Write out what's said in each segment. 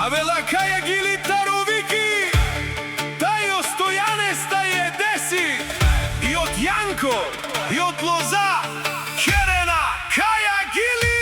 Avela Kaya Gilitaro Viki, Tajo Stojanec, Taje Desi, i od Janko, i od Loza, Kerena, Kaja Gili.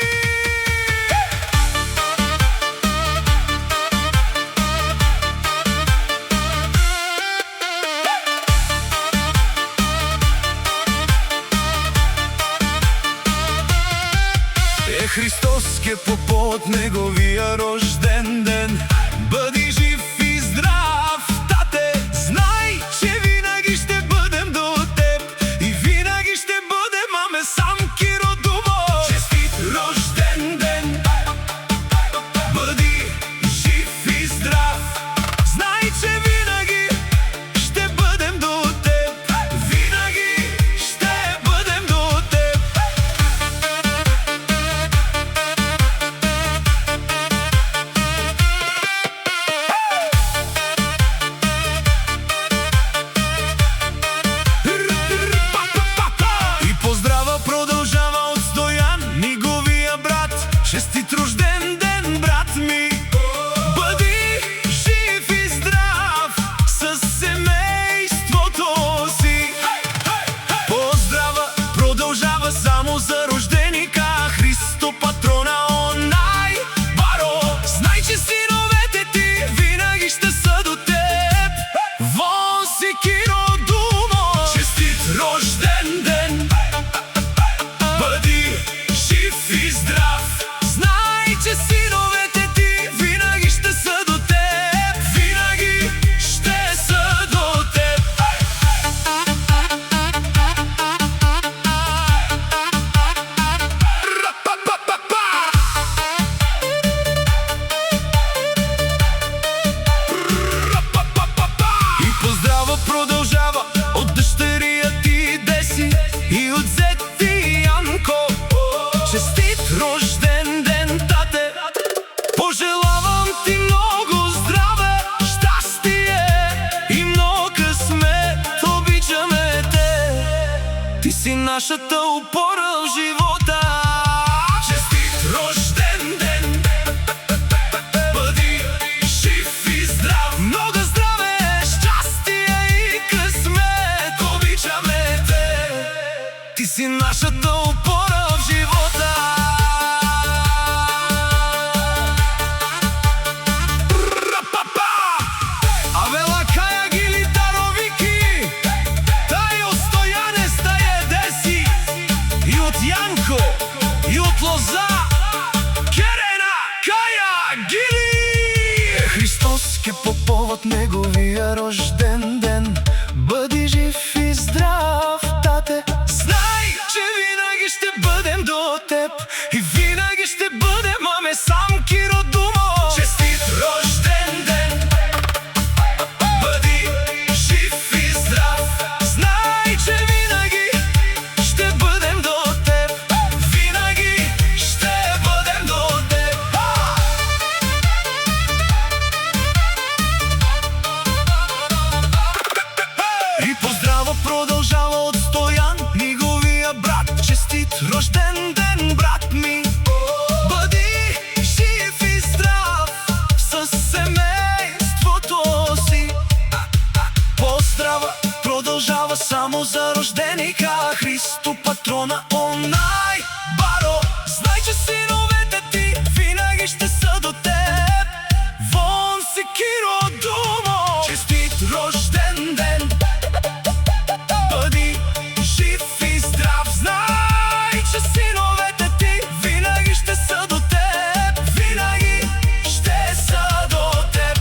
Христос ке попод неговия рожден ден. Бъди жив и здрав, тате, знай, че винаги ще бъдем до теб и винаги ще бъдем, аме сам Киро Думо. Честит рожден ден, бъди жив и здрав, знай, че винаги ще бъдем до теб, винаги ще бъдем до теб. Честит рожден ден, брат ми! Бъди жив и здрав със семейството си. Поздрава продължава само за рожденика Христо Патрона онай баро. Знай, че синовете ти винаги ще са до теб. Вон си Киро Думо! Честит рожден ден! Бъди жив и здрав, че синовете ти винаги ще са до теб, винаги ще са до теб. И поздрава продължава от дъщеря ти Деси и от зет ти Янко. Честит рожден ден, тате! Пожелавам ти много здраве, щастие и много късмет. Обичаме те, ти си нашата опора в живота. Честит рожден ден! Бъди жив и здрав, много здраве, щастие и късмет. Обичаме те, ти си нашата опора в живота. Avela Kaya Gilitaro Viki, Tajo Stojanec, Taje Desi, и от Янко, и от Лоза, Керена, Кая Гили. Христос ке поповод неговия рожден ден. Бъди жив и здрав, тате, знай, че винаги ще бъдем до теб и винаги ще бъдем, аме сам Киро Думо. Честит рожден ден! Бъди жив и здрав, знай, че винаги ще бъдем до теб, винаги ще бъдем до теб. И поздрава продължава от Стоян, неговия брат. Честит рожден ден, брат ми! Бъди жив и здрав със семейството си. Поздрава продължава само за рожденика Христо Патрона онай баро. Знай, че синовете ти винаги ще са до теб. Вон си Киро Думо! Честит рожден ден! Бъди жив и здрав, знай, че синовете ти винаги ще са до теб, винаги ще са до теб.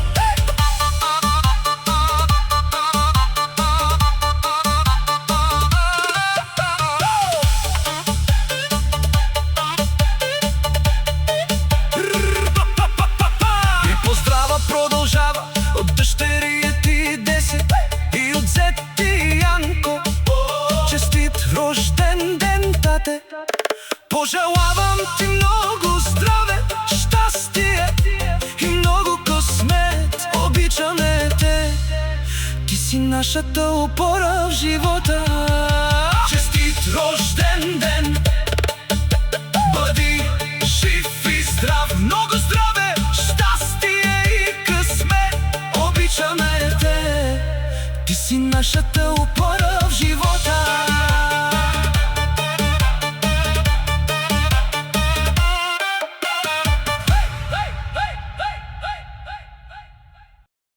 И поздрава продължава от дъщеря ти Деси и от зет ти Янко. Честит рожден ден, тате! Пожелавам ти много здраве, щастие и много късмет. Обичаме те, ти си нашата опора в живота. Честит рожден ден! Бъди жив и здрав, много здраве, щастие Ти си нашата опора в живота.